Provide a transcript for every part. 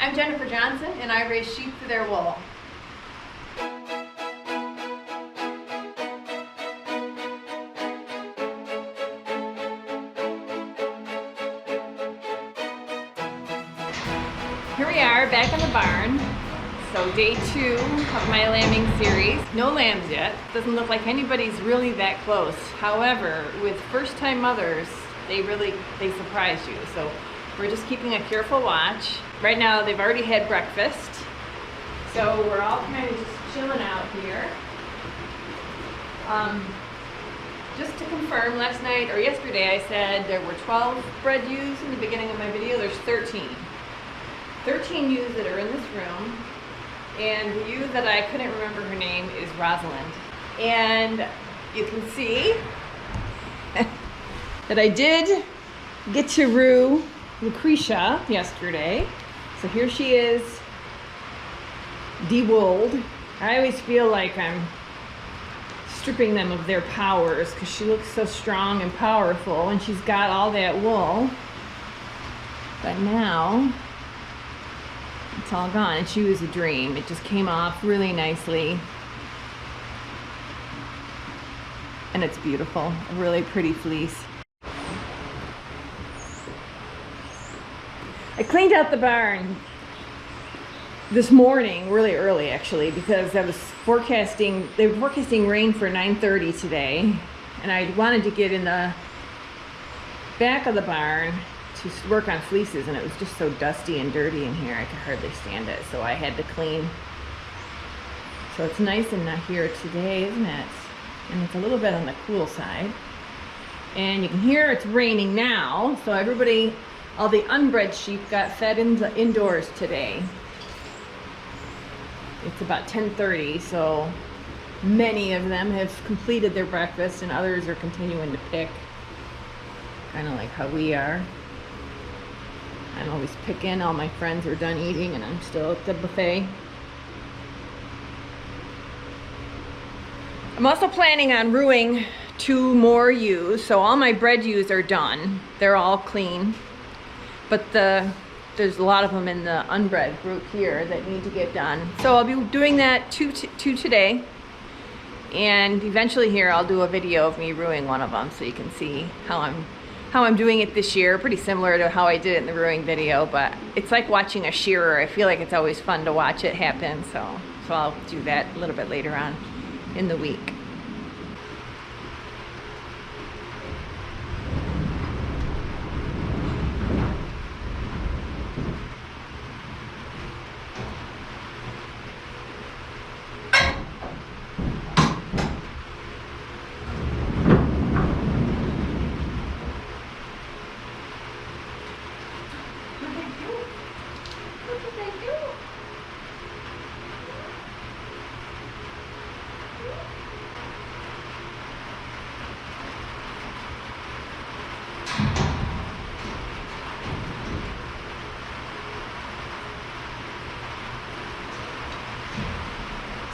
I'm Jennifer Johnson, and I raise sheep for their wool. Here we are, back in the barn. So day 2 of my lambing series. No lambs yet. Doesn't look like anybody's really that close. However, with first-time mothers, they surprise you. So we're just keeping a careful watch. Right now, they've already had breakfast. So we're all kind of just chilling out here. Just to confirm, last night or yesterday I said there were 12 bred ewes in the beginning of my video. There's 13. 13 ewes that are in this room. And the ewe that I couldn't remember her name is Rosalind. And you can see that I did get to roo Lucia yesterday. So here she is, de-wooled. I always feel like I'm stripping them of their powers because she looks so strong and powerful and she's got all that wool. But now it's all gone, and she was a dream. It just came off really nicely. And it's beautiful, a really pretty fleece. I cleaned out the barn this morning, really early actually, because I was forecasting, they were forecasting rain for 9:30 today, and I wanted to get in the back of the barn to work on fleeces, and it was just so dusty and dirty in here I could hardly stand it, so I had to clean. So it's nice and not here today, isn't it? And it's a little bit on the cool side. And you can hear it's raining now, so everybody, all the unbred sheep got fed indoors today. It's about 10:30, so many of them have completed their breakfast and others are continuing to pick, kind of like how we are. I'm always picking. All my friends are done eating and I'm still at the buffet. I'm also planning on rooing 2 more ewes, so all my bred ewes are done. They're all clean, but there's a lot of them in the unbred group here that need to get done. So I'll be doing that two today, and eventually here I'll do a video of me rooing one of them so you can see how I'm doing it this year. Pretty similar to how I did it in the rooing video, but it's like watching a shearer. I feel like it's always fun to watch it happen, so I'll do that a little bit later on in the week.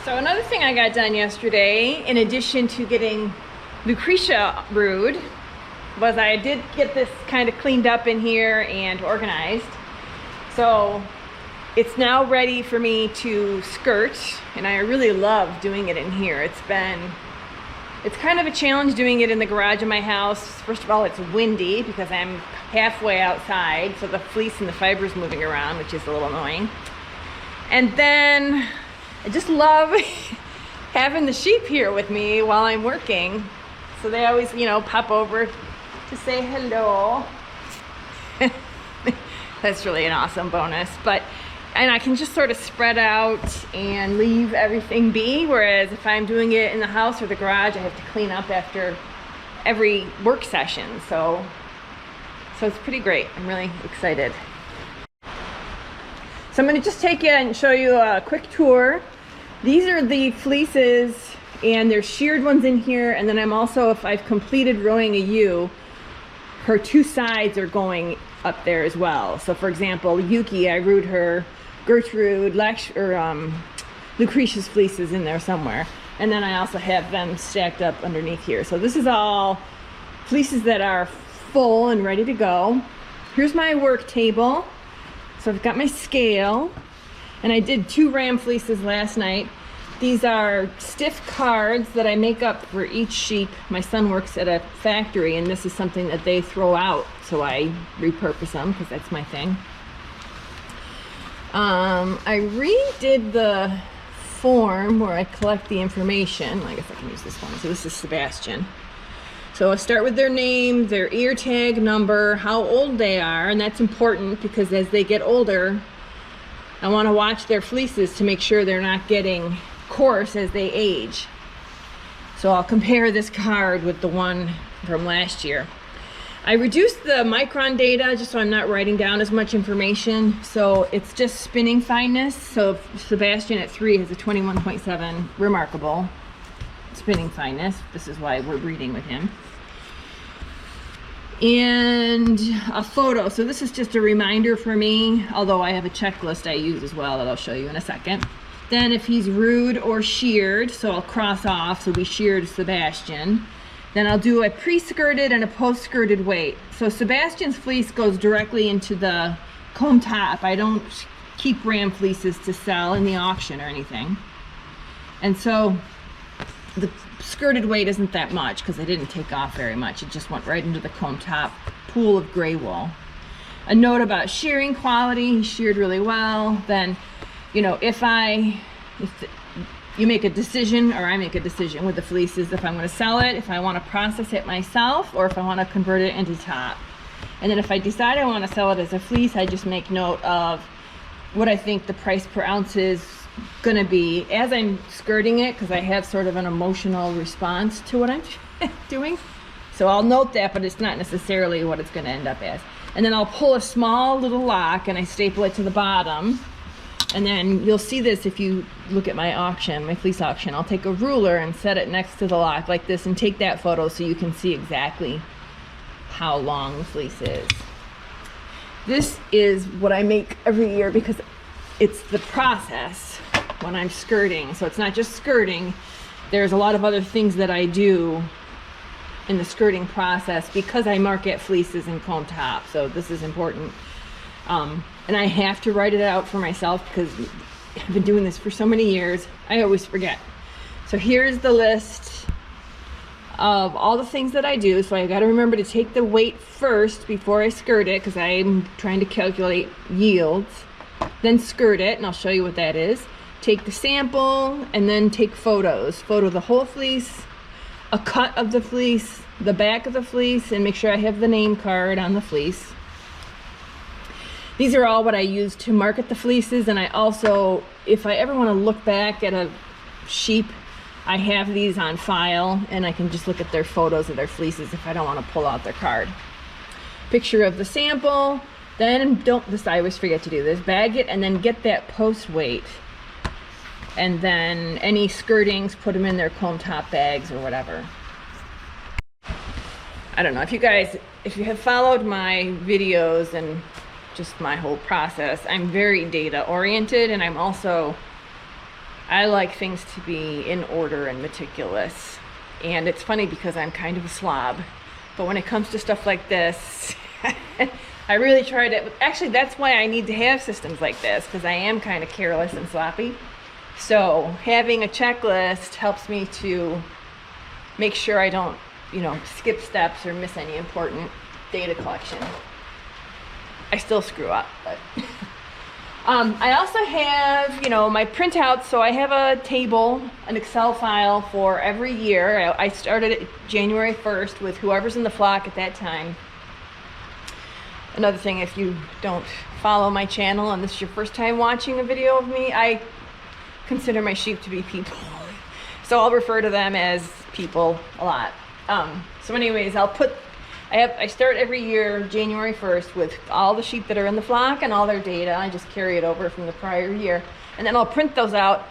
So another thing I got done yesterday, in addition to getting Lucia rooed, was I did get this kind of cleaned up in here and organized. So it's now ready for me to skirt, and I really love doing it in here. It's kind of a challenge doing it in the garage of my house. First of all, it's windy because I'm halfway outside, so the fleece and the fiber's moving around, which is a little annoying. And then I just love having the sheep here with me while I'm working. So they always, you know, pop over to say hello. That's really an awesome bonus. And I can just sort of spread out and leave everything be. Whereas if I'm doing it in the house or the garage, I have to clean up after every work session. So it's pretty great. I'm really excited. So I'm going to just take you and show you a quick tour. These are the fleeces, and there's sheared ones in here, and then I'm also, if I've completed rowing a ewe, her 2 sides are going up there as well. So for example, Yuki, I rooed her, Gertrude, Lucretia's fleeces in there somewhere. And then I also have them stacked up underneath here. So this is all fleeces that are full and ready to go. Here's my work table. So I've got my scale, and I did 2 ram fleeces last night. These are stiff cards that I make up for each sheep. My son works at a factory, and this is something that they throw out, so I repurpose them because that's my thing. I redid the form where I collect the information. I guess I can use this one. So this is Sebastian. So I start with their name, their ear tag number, how old they are, and that's important because as they get older, I want to watch their fleeces to make sure they're not getting coarse as they age. So I'll compare this card with the one from last year. I reduced the micron data just so I'm not writing down as much information. So it's just spinning fineness. So Sebastian at 3 has a 21.7, remarkable spinning fineness. This is why we're breeding with him. And a photo. So this is just a reminder for me, although I have a checklist I use as well that I'll show you in a second. Then if he's rude or sheared, so I'll cross off, so we sheared Sebastian. Then I'll do a pre-skirted and a post-skirted weight. So Sebastian's fleece goes directly into the comb top. I don't keep ram fleeces to sell in the auction or anything. And so the skirted weight isn't that much because I didn't take off very much. It just went right into the comb top pool of gray wool. A note about shearing quality, he sheared really well. Then, you know, if you make a decision, or I make a decision with the fleeces, if I'm going to sell it, if I want to process it myself, or if I want to convert it into top. And then if I decide I want to sell it as a fleece, I just make note of what I think the price per ounce is going to be as I'm skirting it, because I have sort of an emotional response to what I'm doing. So I'll note that, but it's not necessarily what it's going to end up as. And then I'll pull a small little lock and I staple it to the bottom. And then you'll see this if you look at my auction, my fleece auction. I'll take a ruler and set it next to the lock like this and take that photo so you can see exactly how long the fleece is. This is what I make every year because it's the process when I'm skirting. So it's not just skirting. There's a lot of other things that I do in the skirting process because I market fleeces and comb top. So this is important. And I have to write it out for myself because I've been doing this for so many years. I always forget. So here's the list of all the things that I do. So I got to remember to take the weight first before I skirt it because I'm trying to calculate yields. Then skirt it, and I'll show you what that is. Take the sample and then take photos. Photo the whole fleece, a cut of the fleece, the back of the fleece, and make sure I have the name card on the fleece. These are all what I use to market the fleeces, and I also, if I ever want to look back at a sheep, I have these on file and I can just look at their photos of their fleeces if I don't want to pull out their card. Picture of the sample, then I always forget to do this, bag it and then get that post weight. And then any skirtings, put them in their comb top bags or whatever. I don't know, if you have followed my videos and just my whole process, I'm very data oriented, and I like things to be in order and meticulous. And it's funny because I'm kind of a slob, but when it comes to stuff like this, I really try to, actually that's why I need to have systems like this, because I am kind of careless and sloppy. So having a checklist helps me to make sure I don't, skip steps or miss any important data collection. I still screw up, but I also have, my printouts. So I have a table, an Excel file for every year. I started it January 1st with whoever's in the flock at that time. Another thing, if you don't follow my channel and this is your first time watching a video of me, I consider my sheep to be people. So I'll refer to them as people a lot. So anyways, I start every year January 1st with all the sheep that are in the flock and all their data. I just carry it over from the prior year. And then I'll print those out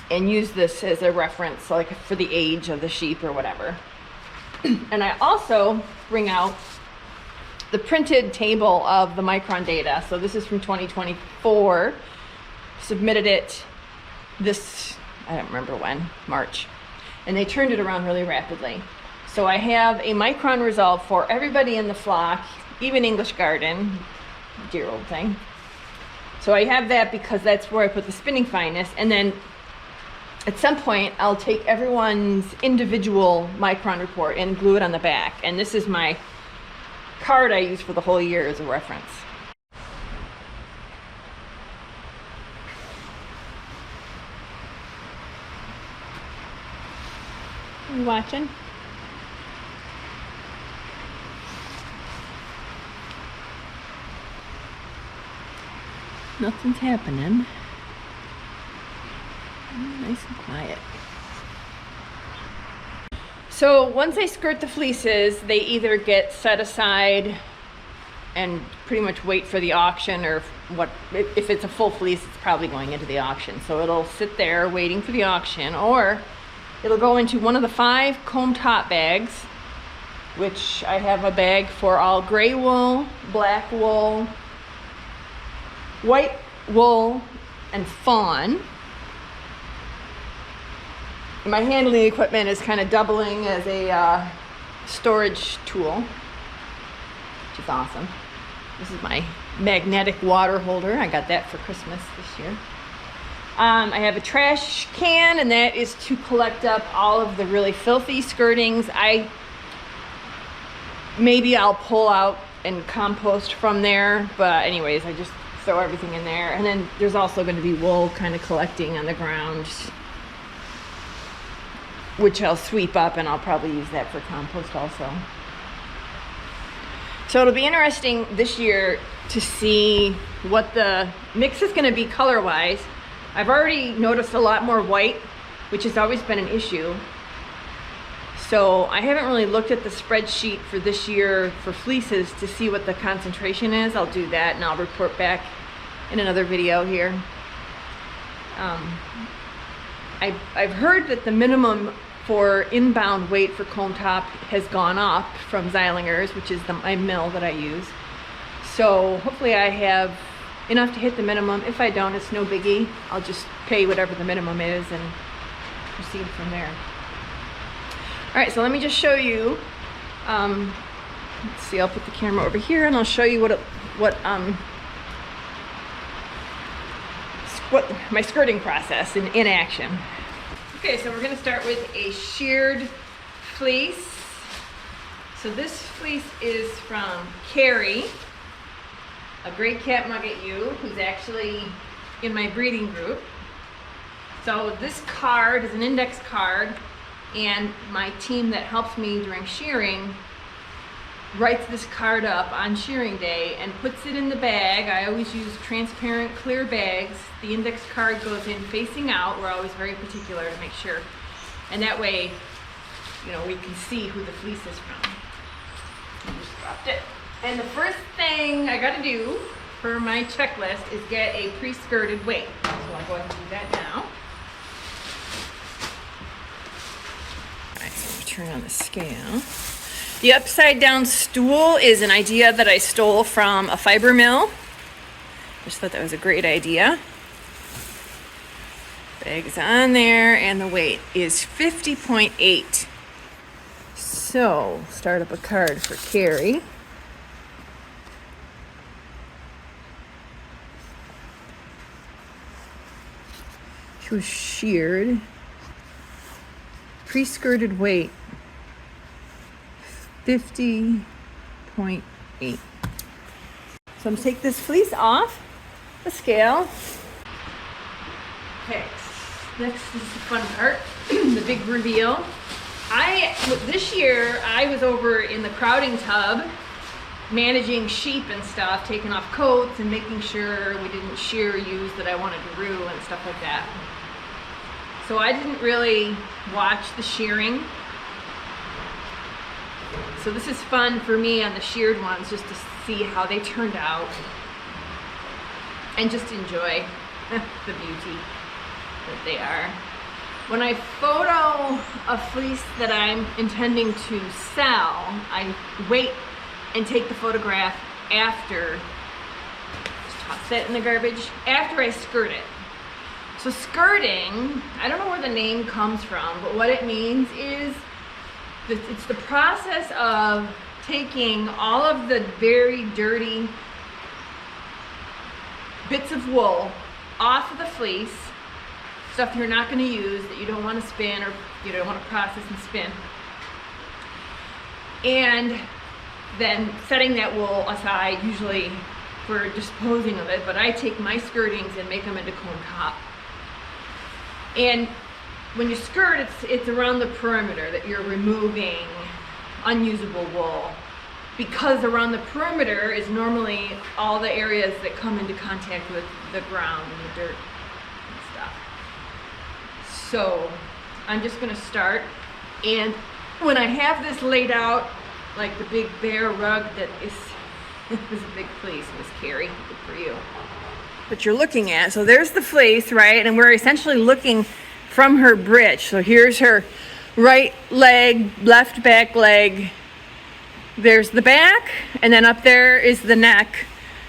and use this as a reference, like for the age of the sheep or whatever. And I also bring out the printed table of the micron data. So this is from 2024. Submitted it I don't remember when, March. And they turned it around really rapidly. So I have a micron result for everybody in the flock, even English Garden, dear old thing. So I have that because that's where I put the spinning fineness, and then at some point I'll take everyone's individual micron report and glue it on the back, and this is my card I use for the whole year as a reference. Are you watching? Nothing's happening. Nice and quiet. So once I skirt the fleeces, they either get set aside and pretty much wait for the auction, or what, if it's a full fleece, it's probably going into the auction. So it'll sit there waiting for the auction, or it'll go into one of the 5 comb top bags, which I have a bag for all gray wool, black wool, white wool, and fawn. My handling equipment is kind of doubling as a storage tool, which is awesome. This is my magnetic water holder. I got that for Christmas this year. I have a trash can, and that is to collect up all of the really filthy skirtings. Maybe I'll pull out and compost from there, but anyways, I just throw everything in there. And then there's also going to be wool kind of collecting on the ground, which I'll sweep up, and I'll probably use that for compost also. So it'll be interesting this year to see what the mix is going to be color-wise. I've already noticed a lot more white, which has always been an issue. So I haven't really looked at the spreadsheet for this year for fleeces to see what the concentration is. I'll do that, and I'll report back in another video here. I've heard that the minimum for inbound weight for comb top has gone up from Zeilinger's, which is my mill that I use. So hopefully I have enough to hit the minimum. If I don't, it's no biggie. I'll just pay whatever the minimum is and proceed from there. All right, so let me just show you. Let's see, I'll put the camera over here, and I'll show you what my skirting process in action. Okay, so we're going to start with a sheared fleece. So this fleece is from Carrie, a great cat mug at you, who's actually in my breeding group. So this card is an index card, and my team that helps me during shearing writes this card up on shearing day and puts it in the bag. I always use transparent clear bags. The index card goes in facing out. We're always very particular to make sure, and that way, you know, we can see who the fleece is from. I just dropped it. And the first thing I got to do for my checklist is get a pre-skirted weight. So I'll go ahead and do that now. All right, so I'm turn on the scale. The upside down stool is an idea that I stole from a fiber mill. Just thought that was a great idea. Bag's on there, and the weight is 50.8. So, start up a card for Carrie. She was sheared. Pre-skirted weight, 50.8. So I'm going to take this fleece off the scale. Okay, next is the fun part, the big reveal. This year, I was over in the crowding tub managing sheep and stuff, taking off coats and making sure we didn't shear ewes that I wanted to roo and stuff like that. So I didn't really watch the shearing. So this is fun for me on the sheared ones, just to see how they turned out and just enjoy the beauty that they are. When I photo a fleece that I'm intending to sell, I wait and take the photograph after, just toss that in the garbage, after I skirt it. So skirting, I don't know where the name comes from, but what it means is it's the process of taking all of the very dirty bits of wool off of the fleece, stuff you're not going to use, that you don't want to spin or you don't want to process and spin. And then setting that wool aside, usually for disposing of it, but I take my skirtings and make them into comb top. And when you skirt, it's around the perimeter that you're removing unusable wool, because around the perimeter is normally all the areas that come into contact with the ground and the dirt and stuff. So I'm just gonna start, and when I have this laid out, like the big bear rug that is, it was a big fleece, Miss Carrie, good for you. What you're looking at, so there's the fleece, right? And we're essentially looking from her breech. So here's her right leg, left back leg. There's the back, and then up there is the neck.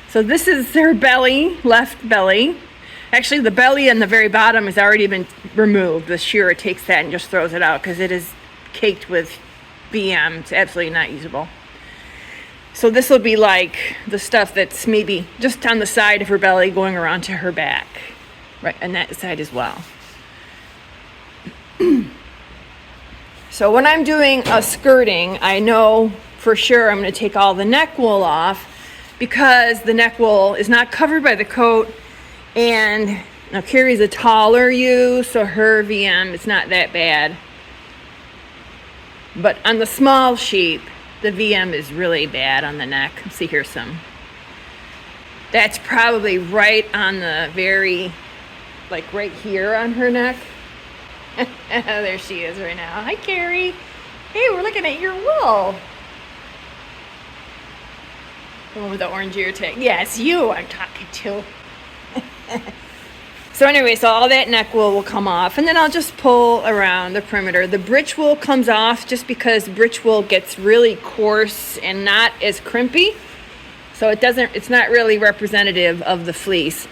So this is her belly, left belly. Actually, the belly and the very bottom has already been removed. The shearer takes that and just throws it out because it is caked with VM. It's absolutely not usable. So this will be like the stuff that's maybe just on the side of her belly going around to her back, right, and that side as well. So when I'm doing a skirting, I know for sure I'm going to take all the neck wool off, because the neck wool is not covered by the coat, and now Carrie's a taller ewe, so her VM is not that bad. But on the small sheep, the VM is really bad on the neck. See, here's some. That's probably right on the very, like right here on her neck. There she is right now. Hi, Carrie. Hey, we're looking at your wool. The one with the orange ear tag. Yes, you I'm talking to. So anyway, so all that neck wool will come off, and then I'll just pull around the perimeter. The breech wool comes off just because breech wool gets really coarse and not as crimpy. So it's not really representative of the fleece.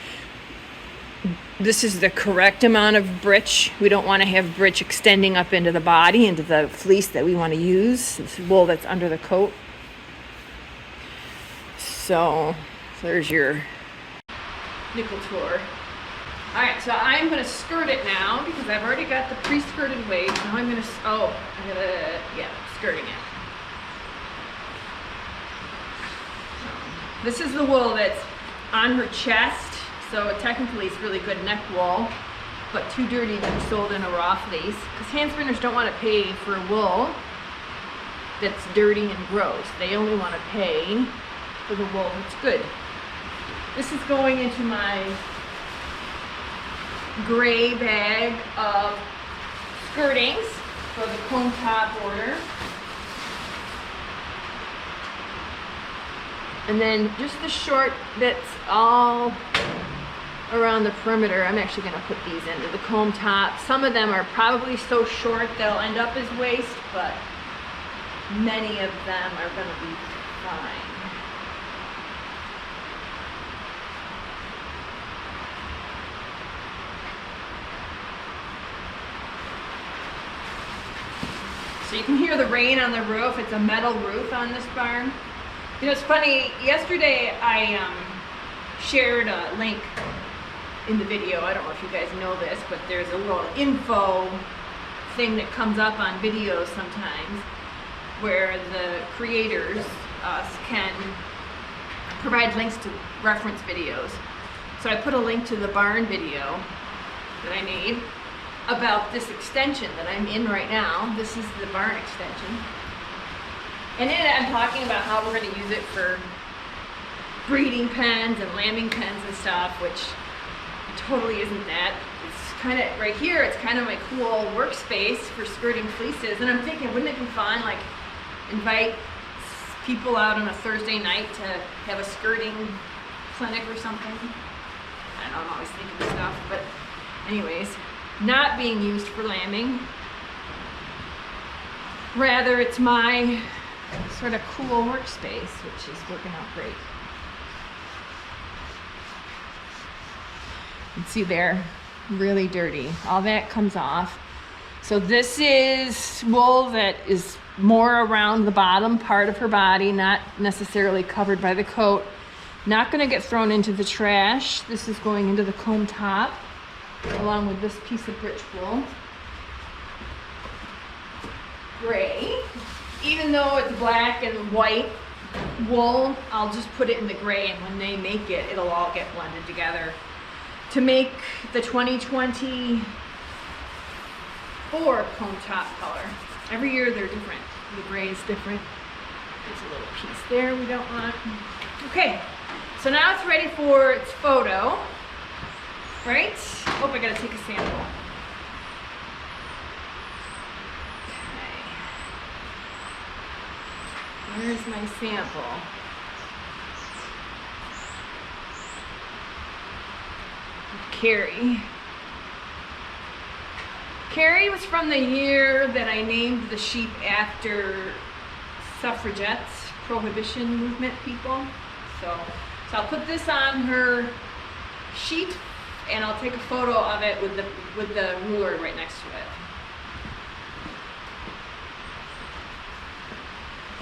This is the correct amount of breech. We don't want to have breech extending up into the body, into the fleece that we want to use. It's wool that's under the coat. So there's your nickel tour. All right, so I'm gonna skirt it now because I've already got the pre-skirted waist. Now I'm gonna, skirting it. This is the wool that's on her chest. So technically it's really good neck wool, but too dirty to be sold in a raw fleece, because hand spinners don't want to pay for wool that's dirty and gross. They only want to pay for the wool that's good. This is going into my gray bag of skirtings for the comb top order. And then just the short bits all around the perimeter, I'm actually going to put these into the comb top. Some of them are probably so short they'll end up as waist, but many of them are going to be fine. So you can hear the rain on the roof. It's a metal roof on this barn. You know, it's funny, yesterday I shared a link in the video. I don't know if you guys know this, but there's a little info thing that comes up on videos sometimes where the creators, us, can provide links to reference videos. So I put a link to the barn video that I made about this extension that I'm in right now. This is the barn extension. And in it I'm talking about how we're going to use it for breeding pens and lambing pens and stuff, which it totally isn't that. It's kind of, right here, it's kind of my cool workspace for skirting fleeces. And I'm thinking, wouldn't it be fun, like, invite people out on a Thursday night to have a skirting clinic or something? I don't know, I'm always thinking of stuff, but anyways, not being used for lambing. Rather, it's my sort of cool workspace, which is working out great. You can see they're really dirty. All that comes off. So this is wool that is more around the bottom part of her body, not necessarily covered by the coat. Not gonna get thrown into the trash. This is going into the comb top, along with this piece of bridge wool. Gray. Even though it's black and white wool, I'll just put it in the gray, and when they make it, it'll all get blended together. To make the 2024 comb top color. Every year they're different. The gray is different. There's a little piece there we don't want. Okay, so now it's ready for its photo, right? Oh, I gotta take a sample. Here's my sample. Carrie. Carrie was from the year that I named the sheep after suffragettes, prohibition movement people. So I'll put this on her sheet, and I'll take a photo of it with the ruler right next to it.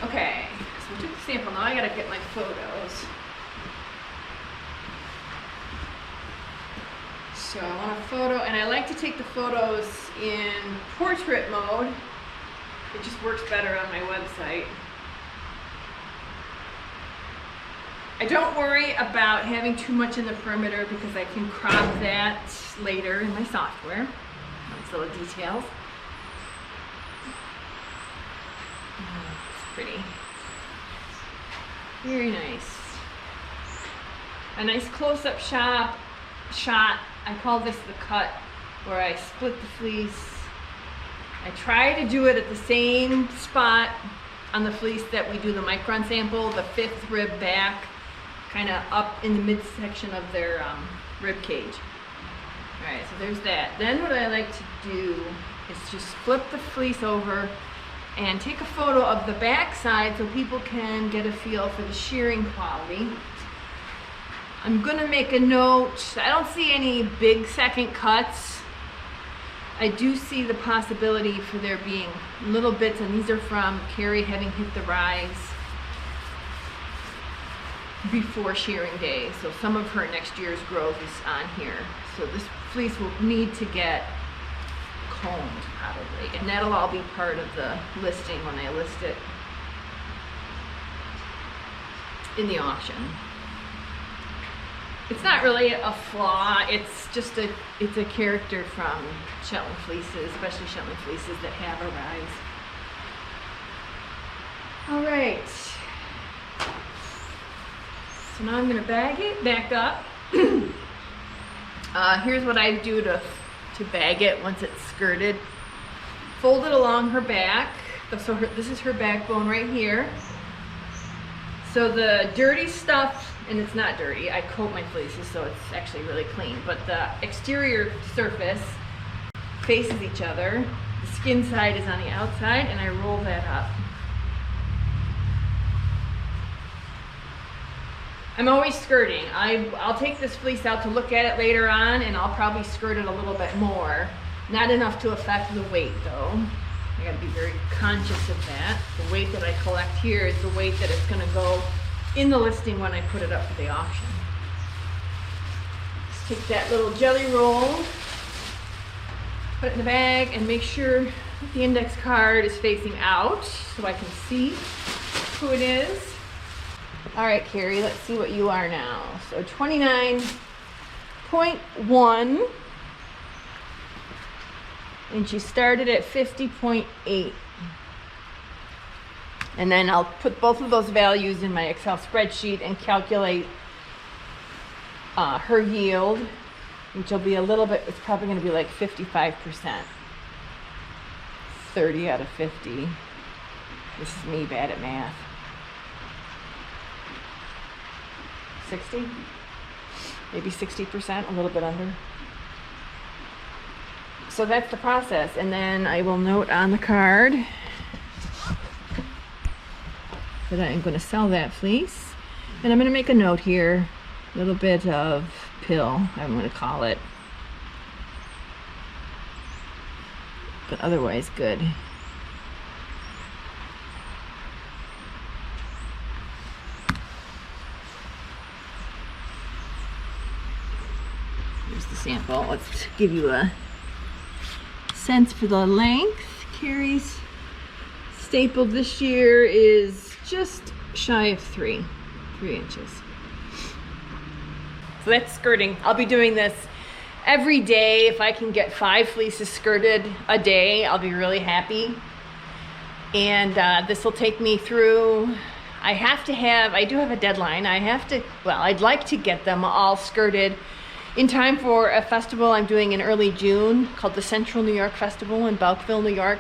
Okay, so I took the sample. Now I gotta get my photos. So I want a photo, and I like to take the photos in portrait mode. It just works better on my website. I don't worry about having too much in the perimeter because I can crop that later in my software. Those little details. Pretty. Very nice. A nice close-up shot. I call this the cut, where I split the fleece. I try to do it at the same spot on the fleece that we do the micron sample, the 5th rib back, kind of up in the midsection of their rib cage. All right, so there's that. Then what I like to do is just flip the fleece over and take a photo of the back side so people can get a feel for the shearing quality. I'm gonna make a note. I don't see any big second cuts. I do see the possibility for there being little bits, and these are from Carrie having hit the rise before shearing day. So some of her next year's growth is on here. So this fleece will need to get combed probably, and that'll all be part of the listing when I list it in the auction. It's not really a flaw, it's just it's a character from Shetland fleeces, especially Shetland fleeces that have a rise. All right, so now I'm gonna bag it back up. Here's what I do to bag it once it's skirted. Fold it along her back. So this is her backbone right here. So the dirty stuff, and it's not dirty, I coat my fleeces so it's actually really clean, but the exterior surface faces each other. The skin side is on the outside, and I roll that up. I'm always skirting. I'll take this fleece out to look at it later on, and I'll probably skirt it a little bit more. Not enough to affect the weight though. I gotta be very conscious of that. The weight that I collect here is the weight that it's gonna go in the listing when I put it up for the auction. Just take that little jelly roll, put it in the bag, and make sure that the index card is facing out so I can see who it is. All right, Carrie, let's see what you are now. So 29.1, and she started at 50.8. And then I'll put both of those values in my Excel spreadsheet and calculate her yield, which will be a little bit, it's probably gonna be like 55%. 30 out of 50. This is me bad at math. 60, maybe 60%, a little bit under. So that's the process, and then I will note on the card that I am going to sell that fleece, and I'm going to make a note here, a little bit of pill, I'm going to call it, but otherwise good. here's the sample. Let's give you a sense for the length. Carrie's stapled this year is just shy of 3 inches. So that's skirting. I'll be doing this every day. If I can get 5 fleeces skirted a day, I'll be really happy. And this will take me through, I do have a deadline. I'd like to get them all skirted in time for a festival I'm doing in early June called the Central New York Festival in Belkville, New York.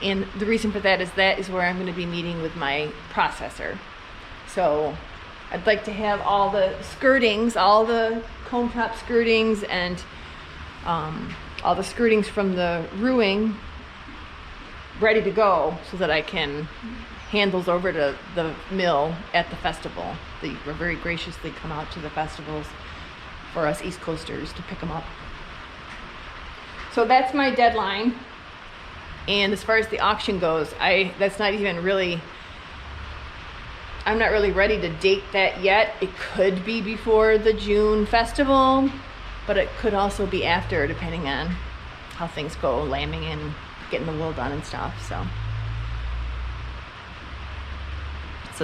And the reason for that is where I'm going to be meeting with my processor. So I'd like to have all the skirtings, all the cone top skirtings and all the skirtings from the rooing ready to go so that I can hand those over to the mill at the festival. They very graciously come out to the festivals for us East Coasters to pick them up. So that's my deadline. And as far as the auction goes, I'm not really ready to date that yet. It could be before the June festival, but it could also be after, depending on how things go, lambing and getting the wool done and stuff. So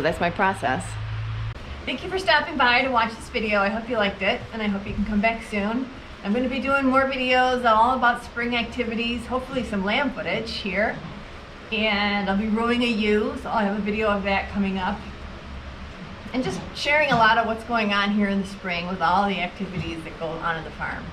that's my process. Thank you for stopping by to watch this video. I hope you liked it, and I hope you can come back soon. I'm going to be doing more videos all about spring activities, hopefully some lamb footage here. And I'll be rowing a ewe, so I'll have a video of that coming up. And just sharing a lot of what's going on here in the spring with all the activities that go on at the farm.